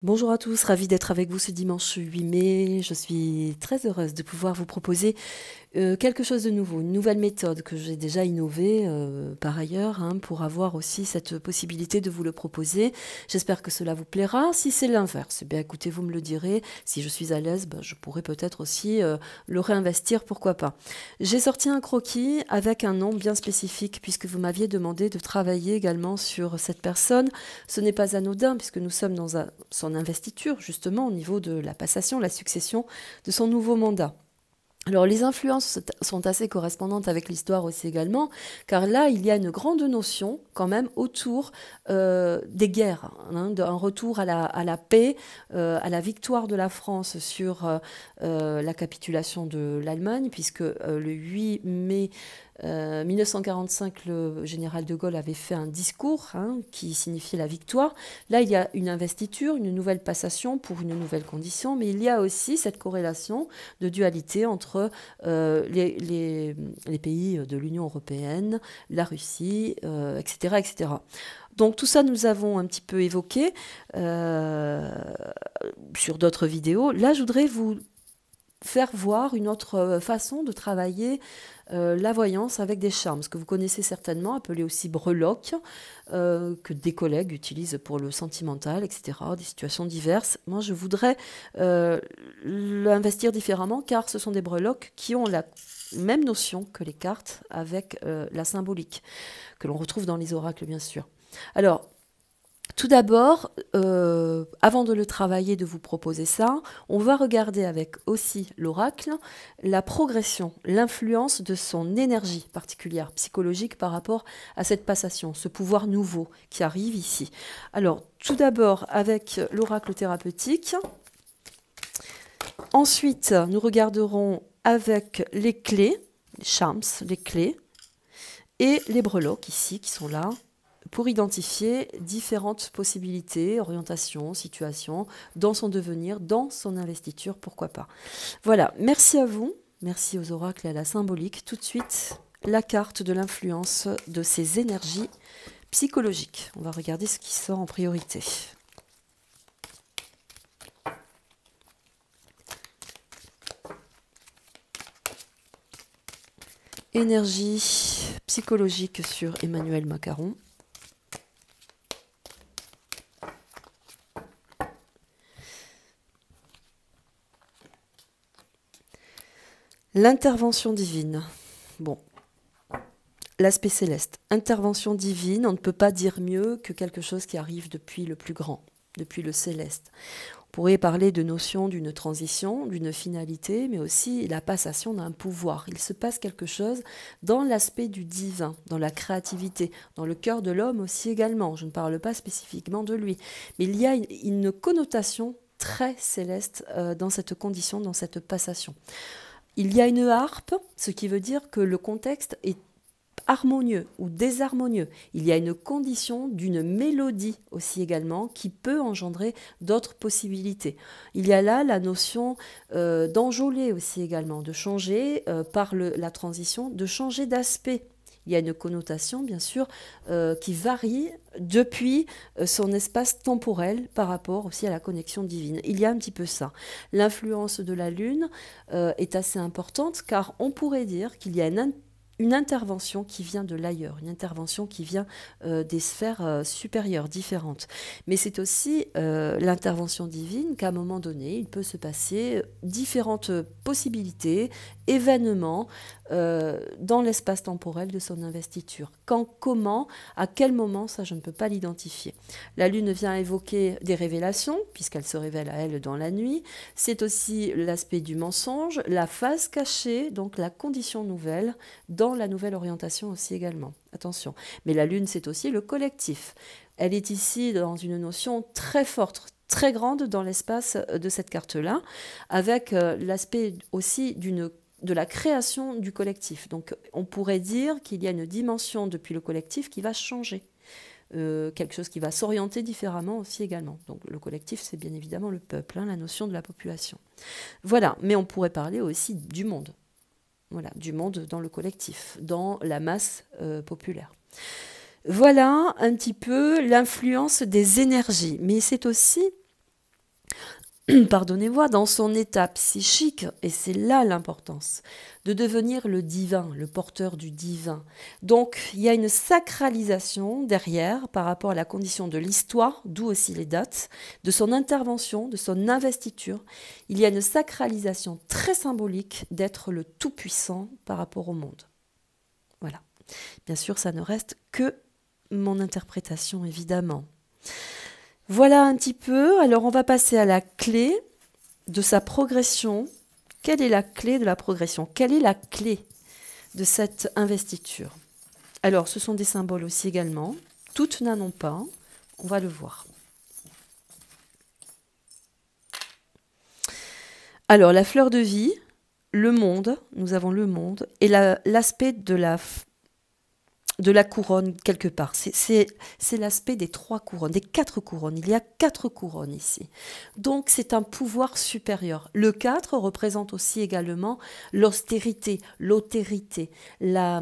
Bonjour à tous, ravie d'être avec vous ce dimanche 8 mai. Je suis très heureuse de pouvoir vous proposer quelque chose de nouveau, une nouvelle méthode que j'ai déjà innovée par ailleurs pour avoir aussi cette possibilité de vous le proposer. J'espère que cela vous plaira. Si c'est l'inverse, eh bien écoutez, vous me le direz. Si je suis à l'aise, je pourrais peut-être aussi le réinvestir, pourquoi pas. J'ai sorti un croquis avec un nom bien spécifique puisque vous m'aviez demandé de travailler également sur cette personne. Ce n'est pas anodin puisque nous sommes dans son investiture justement au niveau de la passation, la succession de son nouveau mandat. Alors les influences sont assez correspondantes avec l'histoire aussi également, car là il y a une grande notion quand même autour des guerres, d'un retour à la paix, à la victoire de la France sur la capitulation de l'Allemagne, puisque le 8 mai 1945, le général de Gaulle avait fait un discours qui signifiait la victoire. Là, il y a une investiture, une nouvelle passation pour une nouvelle condition, mais il y a aussi cette corrélation de dualité entre les pays de l'Union européenne, la Russie, etc., etc. Donc tout ça, nous avons un petit peu évoqué sur d'autres vidéos. Là, je voudrais vous faire voir une autre façon de travailler la voyance avec des charmes, ce que vous connaissez certainement, appelé aussi breloque, que des collègues utilisent pour le sentimental, etc., des situations diverses. Moi, je voudrais l'investir différemment, car ce sont des breloques qui ont la même notion que les cartes avec la symbolique, que l'on retrouve dans les oracles, bien sûr. Alors, tout d'abord, avant de le travailler, de vous proposer ça, on va regarder avec aussi l'oracle la progression, l'influence de son énergie particulière, psychologique par rapport à cette passation, ce pouvoir nouveau qui arrive ici. Alors, tout d'abord avec l'oracle thérapeutique. Ensuite, nous regarderons avec les clés, les charms, les clés, et les breloques ici qui sont là, pour identifier différentes possibilités, orientations, situations, dans son devenir, dans son investiture, pourquoi pas. Voilà, merci à vous, merci aux oracles et à la symbolique. Tout de suite, la carte de l'influence de ces énergies psychologiques. On va regarder ce qui sort en priorité. Énergie psychologique sur Emmanuel Macaron. L'intervention divine. Bon, l'aspect céleste. Intervention divine, on ne peut pas dire mieux que quelque chose qui arrive depuis le plus grand, depuis le céleste. On pourrait parler de notion d'une transition, d'une finalité, mais aussi la passation d'un pouvoir. Il se passe quelque chose dans l'aspect du divin, dans la créativité, dans le cœur de l'homme aussi également. Je ne parle pas spécifiquement de lui, mais il y a une connotation très céleste dans cette condition, dans cette passation. Il y a une harpe, ce qui veut dire que le contexte est harmonieux ou désharmonieux. Il y a une condition d'une mélodie aussi également qui peut engendrer d'autres possibilités. Il y a là la notion d'enjôler aussi également, de changer par la transition, de changer d'aspect. Il y a une connotation, bien sûr, qui varie depuis son espace temporel par rapport aussi à la connexion divine. Il y a un petit peu ça. L'influence de la Lune est assez importante car on pourrait dire qu'il y a une intervention qui vient de l'ailleurs, une intervention qui vient des sphères supérieures, différentes. Mais c'est aussi l'intervention divine qu'à un moment donné, il peut se passer différentes possibilités, événements dans l'espace temporel de son investiture. Quand, comment, à quel moment, ça je ne peux pas l'identifier. La Lune vient évoquer des révélations, puisqu'elle se révèle à elle dans la nuit. C'est aussi l'aspect du mensonge, la face cachée, donc la condition nouvelle, dans la nouvelle orientation aussi également. Attention. Mais la Lune, c'est aussi le collectif. Elle est ici dans une notion très forte, très grande dans l'espace de cette carte-là, avec l'aspect aussi de la création du collectif. Donc on pourrait dire qu'il y a une dimension depuis le collectif qui va changer. Quelque chose qui va s'orienter différemment aussi également. Donc le collectif, c'est bien évidemment le peuple, la notion de la population. Voilà, mais on pourrait parler aussi du monde. Voilà, du monde dans le collectif, dans la masse populaire. Voilà un petit peu l'influence des énergies, mais c'est aussi pardonnez-moi, dans son état psychique, et c'est là l'importance, de devenir le divin, le porteur du divin. Donc, il y a une sacralisation derrière par rapport à la condition de l'histoire, d'où aussi les dates, de son intervention, de son investiture. Il y a une sacralisation très symbolique d'être le tout-puissant par rapport au monde. Voilà. Bien sûr, ça ne reste que mon interprétation, évidemment. Voilà un petit peu. Alors, on va passer à la clé de sa progression. Quelle est la clé de la progression? Quelle est la clé de cette investiture? Alors, ce sont des symboles aussi également. Toutes n'en ont pas. On va le voir. Alors, la fleur de vie, le monde, nous avons le monde, et l'aspect de la couronne quelque part. C'est l'aspect des 3 couronnes, des 4 couronnes. Il y a 4 couronnes ici. Donc c'est un pouvoir supérieur. Le 4 représente aussi également l'austérité, l'autérité, la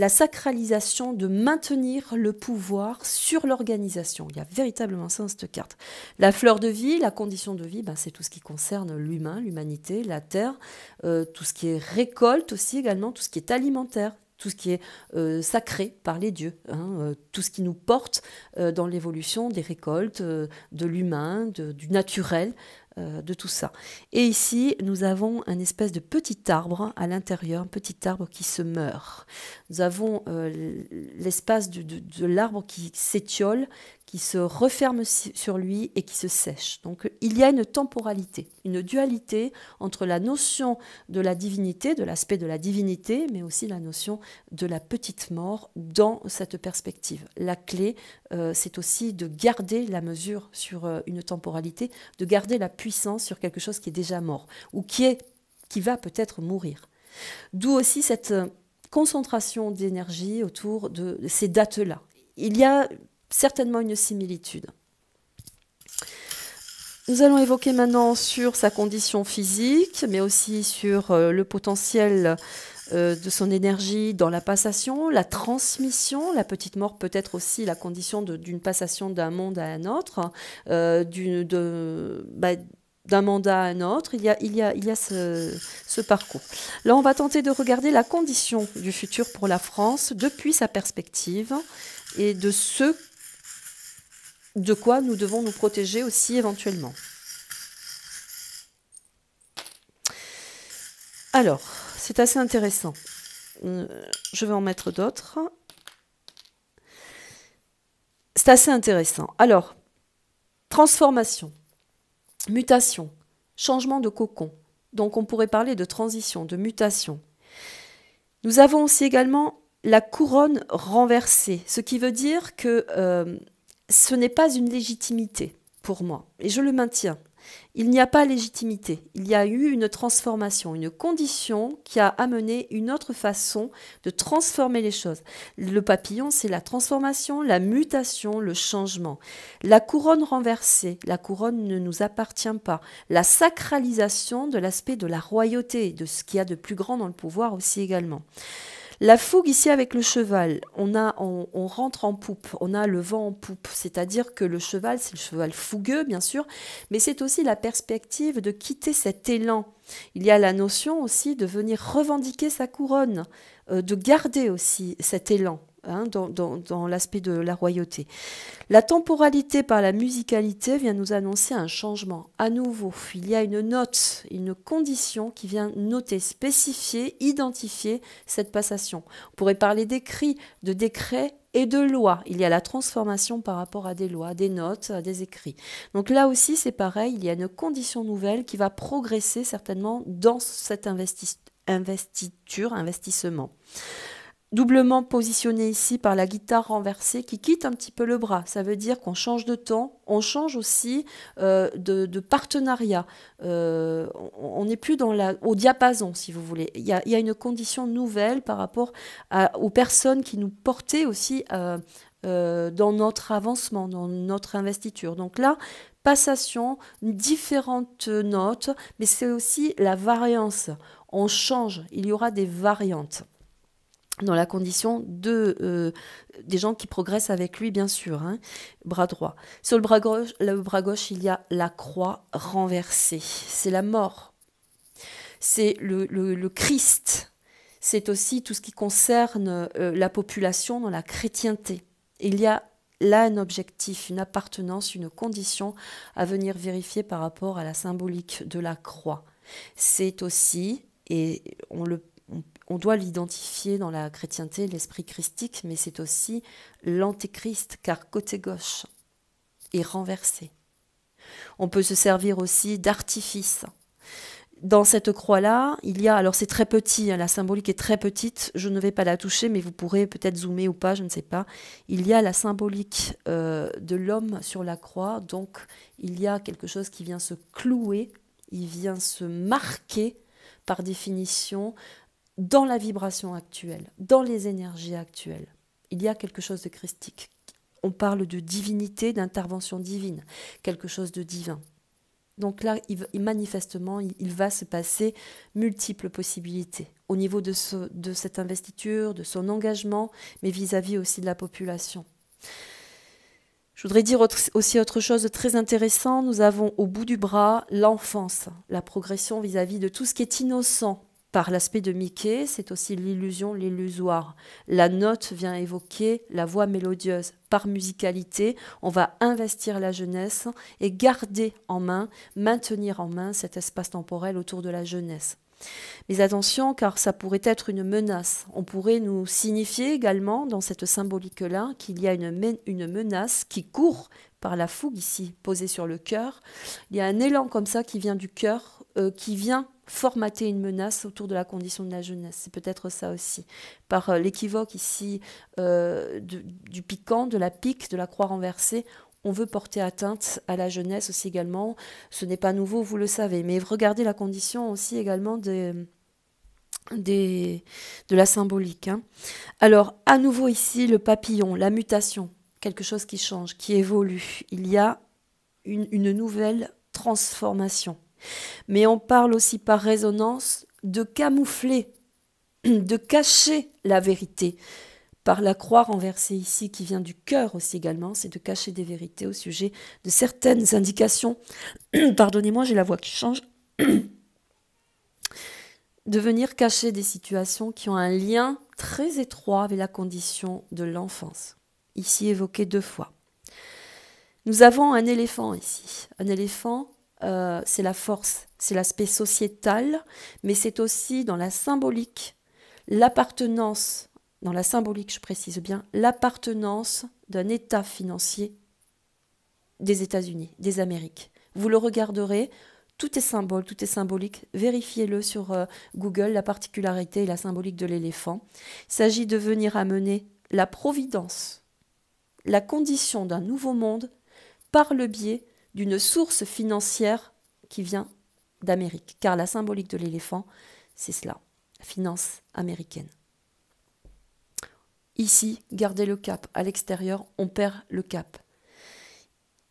sacralisation de maintenir le pouvoir sur l'organisation. Il y a véritablement ça dans cette carte. La fleur de vie, la condition de vie, c'est tout ce qui concerne l'humain, l'humanité, la terre, tout ce qui est récolte aussi également, tout ce qui est alimentaire, tout ce qui est sacré par les dieux, tout ce qui nous porte dans l'évolution des récoltes, de l'humain, du naturel, de tout ça. Et ici, nous avons un espèce de petit arbre à l'intérieur, un petit arbre qui se meurt. Nous avons l'espace de l'arbre qui s'étiole, qui se referme sur lui et qui se sèche. Donc il y a une temporalité, une dualité entre la notion de la divinité, de l'aspect de la divinité, mais aussi la notion de la petite mort dans cette perspective. La clé, c'est aussi de garder la mesure sur une temporalité, de garder la puissance sur quelque chose qui est déjà mort ou qui va peut-être mourir. D'où aussi cette concentration d'énergie autour de ces dates-là. Il y a certainement une similitude. Nous allons évoquer maintenant sur sa condition physique, mais aussi sur le potentiel de son énergie dans la passation, la transmission. La petite mort peut être aussi la condition d'une passation d'un monde à un autre, d'un mandat à un autre. Il y a ce parcours. Là, on va tenter de regarder la condition du futur pour la France depuis sa perspective et de ce de quoi nous devons nous protéger aussi éventuellement. Alors, c'est assez intéressant. Je vais en mettre d'autres. C'est assez intéressant. Alors, transformation, mutation, changement de cocon. Donc, on pourrait parler de transition, de mutation. Nous avons aussi également la couronne renversée, ce qui veut dire que ce n'est pas une légitimité pour moi, et je le maintiens. Il n'y a pas légitimité, il y a eu une transformation, une condition qui a amené une autre façon de transformer les choses. Le papillon, c'est la transformation, la mutation, le changement. La couronne renversée, la couronne ne nous appartient pas. La sacralisation de l'aspect de la royauté, de ce qu'il y a de plus grand dans le pouvoir aussi également. La fougue ici avec le cheval, on rentre en poupe, on a le vent en poupe, c'est-à-dire que le cheval, c'est le cheval fougueux bien sûr, mais c'est aussi la perspective de quitter cet élan. Il y a la notion aussi de venir revendiquer sa couronne, de garder aussi cet élan. Dans l'aspect de la royauté. La temporalité par la musicalité vient nous annoncer un changement. À nouveau, il y a une note, une condition qui vient noter, spécifier, identifier cette passation. On pourrait parler d'écrits, de décrets et de lois. Il y a la transformation par rapport à des lois, des notes, à des écrits. Donc là aussi, c'est pareil, il y a une condition nouvelle qui va progresser certainement dans cette investissement. Doublement positionné ici par la guitare renversée qui quitte un petit peu le bras. Ça veut dire qu'on change de temps, on change aussi de partenariat. On n'est plus au diapason, si vous voulez. Il y a une condition nouvelle par rapport aux personnes qui nous portaient aussi dans notre avancement, dans notre investiture. Donc là, passation, différentes notes, mais c'est aussi la variance. On change, il y aura des variantes. dans la condition des gens qui progressent avec lui, bien sûr, hein, bras droit. Sur le bras gauche, il y a la croix renversée. C'est la mort. C'est le Christ. C'est aussi tout ce qui concerne la population dans la chrétienté. Il y a là un objectif, une appartenance, une condition à venir vérifier par rapport à la symbolique de la croix. C'est aussi, et on doit l'identifier dans la chrétienté, l'esprit christique, mais c'est aussi l'antéchrist, car côté gauche est renversé. On peut se servir aussi d'artifice. Dans cette croix-là, il y a, alors c'est très petit, hein, la symbolique est très petite, je ne vais pas la toucher, mais vous pourrez peut-être zoomer ou pas, je ne sais pas. Il y a la symbolique de l'homme sur la croix, donc il y a quelque chose qui vient se clouer, il vient se marquer par définition dans la vibration actuelle, dans les énergies actuelles. Il y a quelque chose de christique. On parle de divinité, d'intervention divine, quelque chose de divin. Donc là, manifestement, il va se passer multiples possibilités au niveau de cette investiture, de son engagement, mais vis-à-vis aussi de la population. Je voudrais dire aussi autre chose de très intéressant. Nous avons au bout du bras l'enfance, la progression vis-à-vis de tout ce qui est innocent. Par l'aspect de Mickey, c'est aussi l'illusion, l'illusoire. La note vient évoquer la voix mélodieuse. Par musicalité, on va investir la jeunesse et garder en main, maintenir en main cet espace temporel autour de la jeunesse. Mais attention, car ça pourrait être une menace. On pourrait nous signifier également, dans cette symbolique-là, qu'il y a une menace qui court par la fougue ici, posée sur le cœur. Il y a un élan comme ça qui vient du cœur, qui vient formater une menace autour de la condition de la jeunesse. C'est peut-être ça aussi. Par l'équivoque ici du piquant, de la pique, de la croix renversée, on veut porter atteinte à la jeunesse aussi également. Ce n'est pas nouveau, vous le savez. Mais regardez la condition aussi également de la symbolique. Hein. Alors, à nouveau ici, le papillon, la mutation, quelque chose qui change, qui évolue. Il y a une nouvelle transformation. Mais on parle aussi par résonance de camoufler, de cacher la vérité. Par la croix renversée ici, qui vient du cœur aussi également, c'est de cacher des vérités au sujet de certaines indications. Pardonnez-moi, j'ai la voix qui change. De venir cacher des situations qui ont un lien très étroit avec la condition de l'enfance. Ici évoqué 2 fois. Nous avons un éléphant ici. Un éléphant, c'est la force, c'est l'aspect sociétal, mais c'est aussi dans la symbolique, l'appartenance, dans la symbolique je précise bien, l'appartenance d'un état financier des États-Unis, des Amériques. Vous le regarderez, tout est symbole, tout est symbolique. Vérifiez-le sur Google, la particularité et la symbolique de l'éléphant. Il s'agit de venir amener la providence, la condition d'un nouveau monde par le biais d'une source financière qui vient d'Amérique. Car la symbolique de l'éléphant, c'est cela, la finance américaine. Ici, gardez le cap. À l'extérieur, on perd le cap.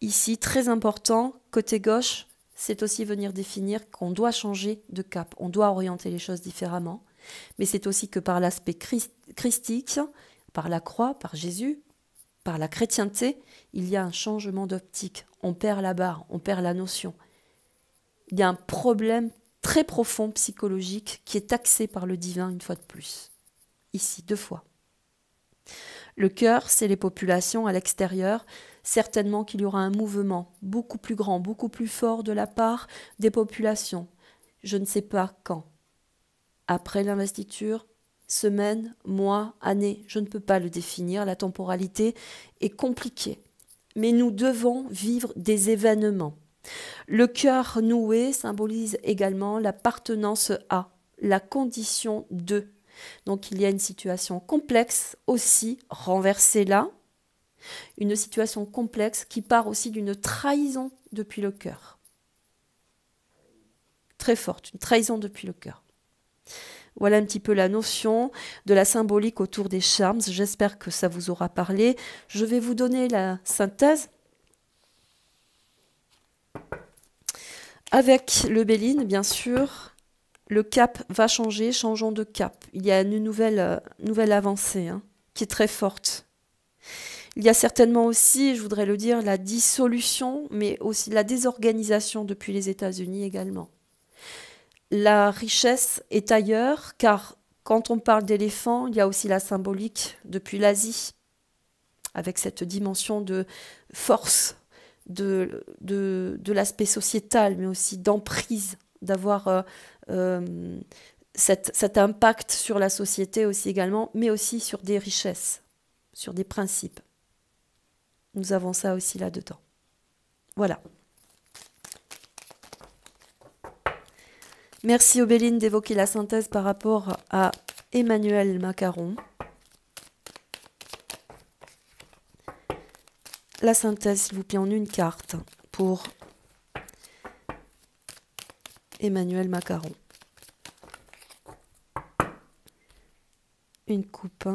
Ici, très important, côté gauche, c'est aussi venir définir qu'on doit changer de cap. On doit orienter les choses différemment. Mais c'est aussi que par l'aspect christique, par la croix, par Jésus, par la chrétienté, il y a un changement d'optique. On perd la barre, on perd la notion. Il y a un problème très profond psychologique qui est taxé par le divin une fois de plus. Ici, 2 fois. Le cœur, c'est les populations à l'extérieur. Certainement qu'il y aura un mouvement beaucoup plus grand, beaucoup plus fort de la part des populations. Je ne sais pas quand. Après l'investiture, semaine, mois, année, je ne peux pas le définir. La temporalité est compliquée. Mais nous devons vivre des événements. Le cœur noué symbolise également l'appartenance à, la condition de. Donc il y a une situation complexe aussi, renversée là, une situation complexe qui part aussi d'une trahison depuis le cœur. Très forte, une trahison depuis le cœur. Voilà un petit peu la notion de la symbolique autour des charms. J'espère que ça vous aura parlé. Je vais vous donner la synthèse. Avec le Béline, bien sûr, Le cap va changer, changeons de cap. Il y a une nouvelle avancée hein, qui est très forte. Il y a certainement aussi, je voudrais le dire, la dissolution, mais aussi la désorganisation depuis les États-Unis également. La richesse est ailleurs, car quand on parle d'éléphant, il y a aussi la symbolique depuis l'Asie, avec cette dimension de force, de l'aspect sociétal, mais aussi d'emprise, d'avoir cet impact sur la société aussi également, mais aussi sur des richesses, sur des principes. Nous avons ça aussi là-dedans. Voilà. Merci Obéline d'évoquer la synthèse par rapport à Emmanuel Macaron. La synthèse, s'il vous plaît, en une carte pour Emmanuel Macaron. Une coupe.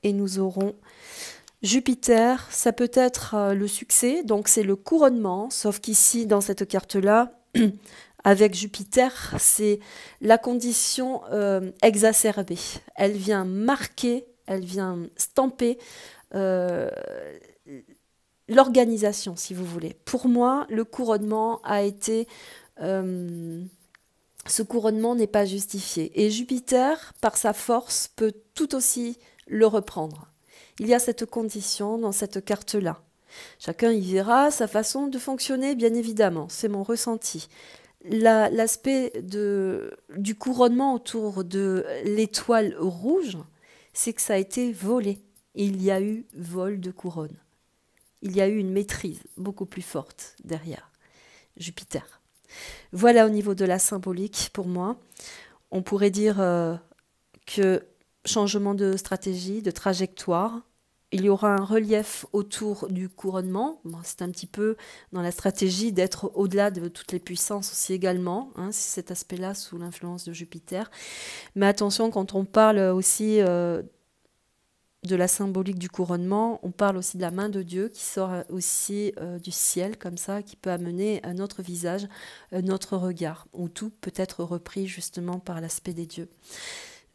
Et nous aurons Jupiter, ça peut être le succès, donc c'est le couronnement, sauf qu'ici, dans cette carte-là, avec Jupiter, c'est la condition exacerbée. Elle vient marquer, elle vient stamper l'organisation, si vous voulez. Pour moi, le couronnement a été... ce couronnement n'est pas justifié. Et Jupiter, par sa force, peut tout aussi le reprendre. Il y a cette condition dans cette carte-là. Chacun y verra sa façon de fonctionner, bien évidemment. C'est mon ressenti. L'aspect du couronnement autour de l'étoile rouge, c'est que ça a été volé. Il y a eu vol de couronne. Il y a eu une maîtrise beaucoup plus forte derrière Jupiter. Voilà au niveau de la symbolique pour moi. On pourrait dire que changement de stratégie, de trajectoire. Il y aura un relief autour du couronnement. Bon, c'est un petit peu dans la stratégie d'être au-delà de toutes les puissances aussi également. Hein, c'est cet aspect-là sous l'influence de Jupiter. Mais attention, quand on parle aussi de la symbolique du couronnement, on parle aussi de la main de Dieu qui sort aussi du ciel comme ça, qui peut amener un autre visage, un autre regard, où tout peut être repris justement par l'aspect des dieux.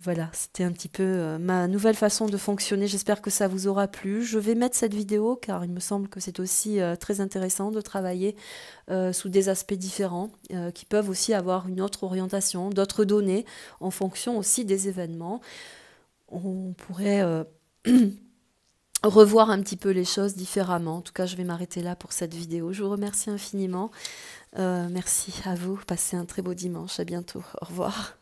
Voilà, c'était un petit peu ma nouvelle façon de fonctionner. J'espère que ça vous aura plu. Je vais mettre cette vidéo car il me semble que c'est aussi très intéressant de travailler sous des aspects différents qui peuvent aussi avoir une autre orientation, d'autres données en fonction aussi des événements. On pourrait revoir un petit peu les choses différemment. En tout cas, je vais m'arrêter là pour cette vidéo. Je vous remercie infiniment. Merci à vous. Passez un très beau dimanche. À bientôt. Au revoir.